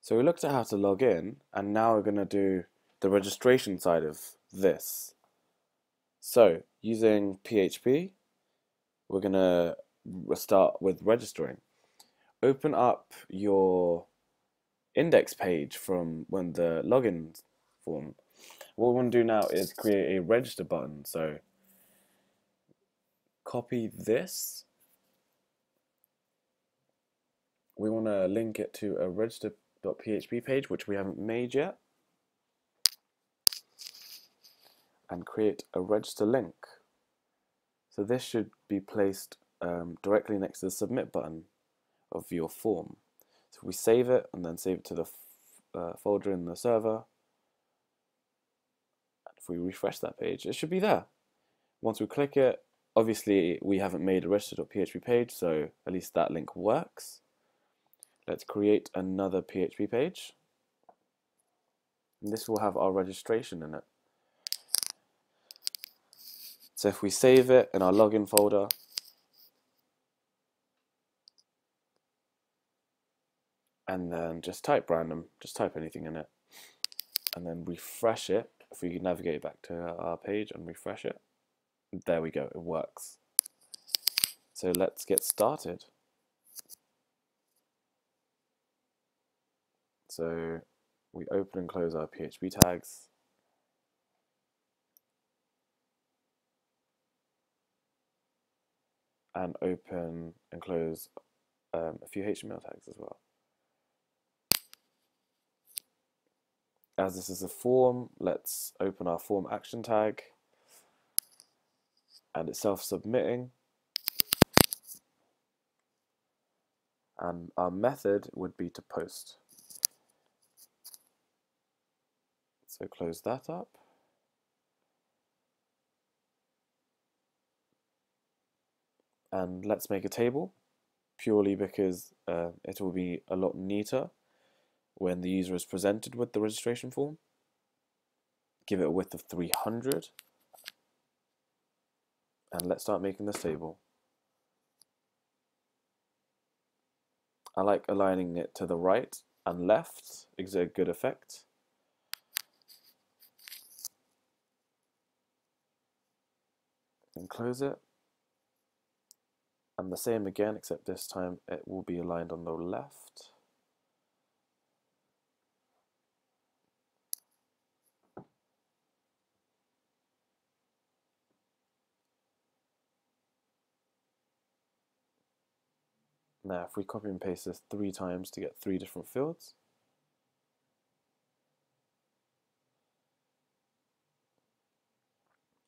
So we looked at how to log in, and now we're going to do the registration side of this. So using PHP, we're going to start with registering. Open up your index page from when the login form. What we want to do now is create a register button. So copy this. We want to link it to a register.php page, which we haven't made yet, and create a register link. So this should be placed directly next to the submit button of your form. So we save it and then save it to the folder in the server. If we refresh that page, it should be there. Once we click it, obviously we haven't made a register.php page, so at least that link works. Let's create another PHP page. And this will have our registration in it. So if we save it in our login folder, and then just type random, just type anything in it, and then refresh it. If we navigate back to our page and refresh it, there we go, it works. So let's get started. So we open and close our PHP tags. And open and close a few HTML tags as well. As this is a form, let's open our form action tag, and it's self-submitting. And our method would be to post. So close that up. And let's make a table, purely because it will be a lot neater when the user is presented with the registration form. Give it a width of 300. And let's start making this table. I like aligning it to the right and left, gives it a good effect. And close it. And the same again, except this time it will be aligned on the left. Now if we copy and paste this 3 times to get 3 different fields,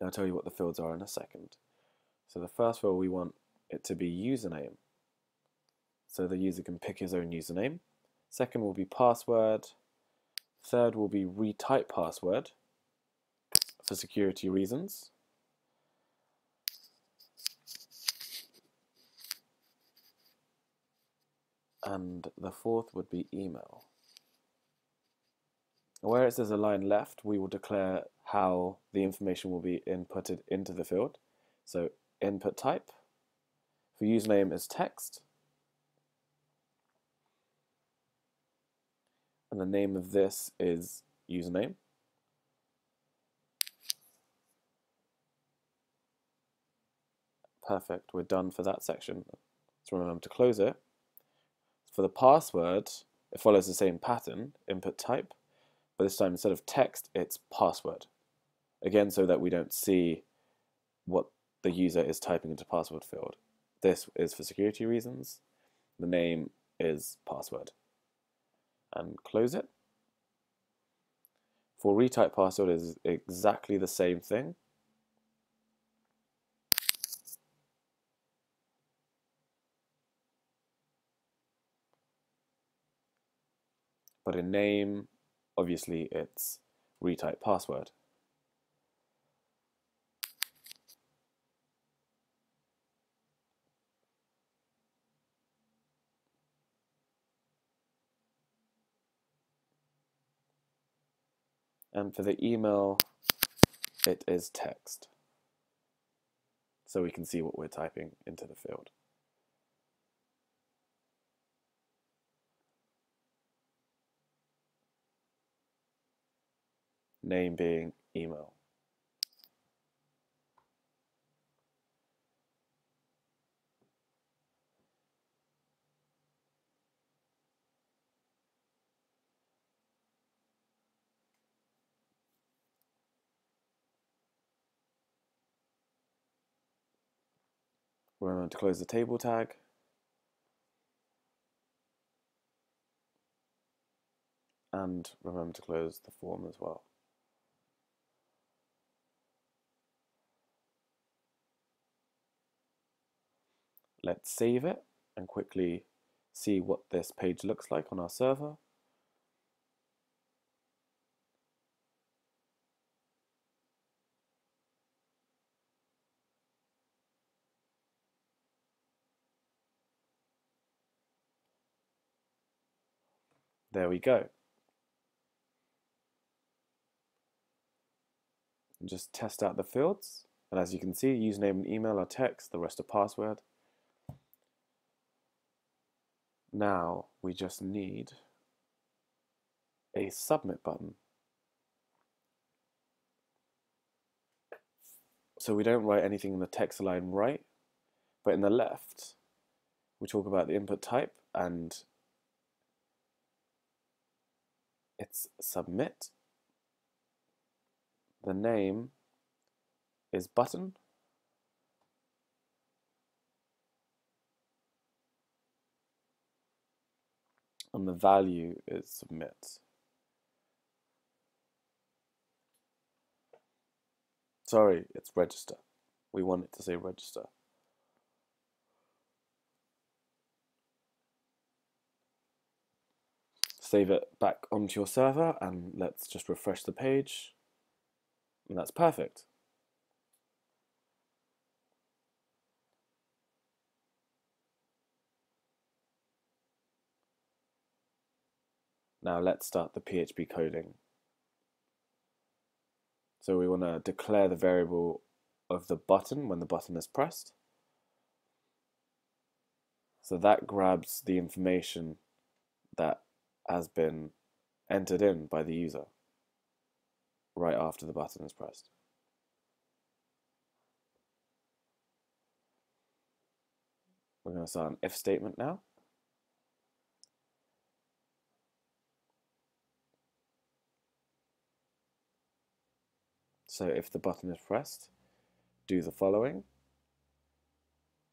I'll tell you what the fields are in a second. So the first field, we want it to be username, so the user can pick his own username. Second will be password. Third will be retype password for security reasons. And the fourth would be email. Where it says align left, we will declare how the information will be inputted into the field. So input type for username is text, and the name of this is username. Perfect, we're done for that section. So remember to close it. For the password, it follows the same pattern, input type, but this time instead of text, it's password. Again, so that we don't see what the user is typing into password field. This is for security reasons. The name is password. And close it. For retype password is exactly the same thing. But in name, obviously it's retype password. And for the email, it is text. So we can see what we're typing into the field. name being email. Remember to close the table tag. And remember to close the form as well. Let's save it and quickly see what this page looks like on our server. There we go. And just test out the fields. And as you can see, username and email are text, the rest are password. Now we just need a submit button. So we don't write anything in the text line right, but in the left, we talk about the input type and it's submit. The name is button. And the value is submit. Sorry, it's register. We want it to say register. Save it back onto your server and let's just refresh the page. And that's perfect. Now let's start the PHP coding. So we want to declare the variable of the button when the button is pressed. So that grabs the information that has been entered in by the user right after the button is pressed. We're going to start an if statement now. So if the button is pressed, do the following.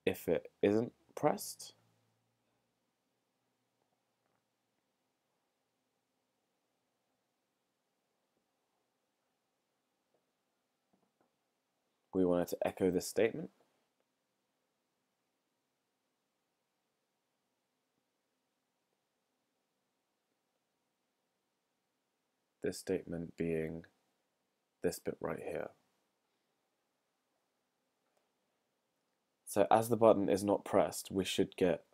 If it isn't pressed, we want it to echo this statement. This statement being this bit right here. So as the button is not pressed, we should get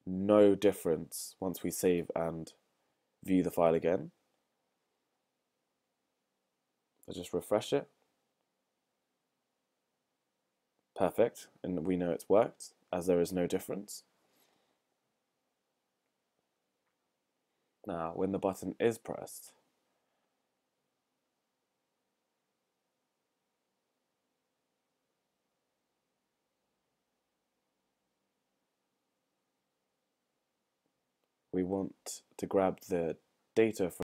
no difference once we save and view the file again. So just refresh it. Perfect, and we know it's worked as there is no difference. Now, when the button is pressed, we want to grab the data from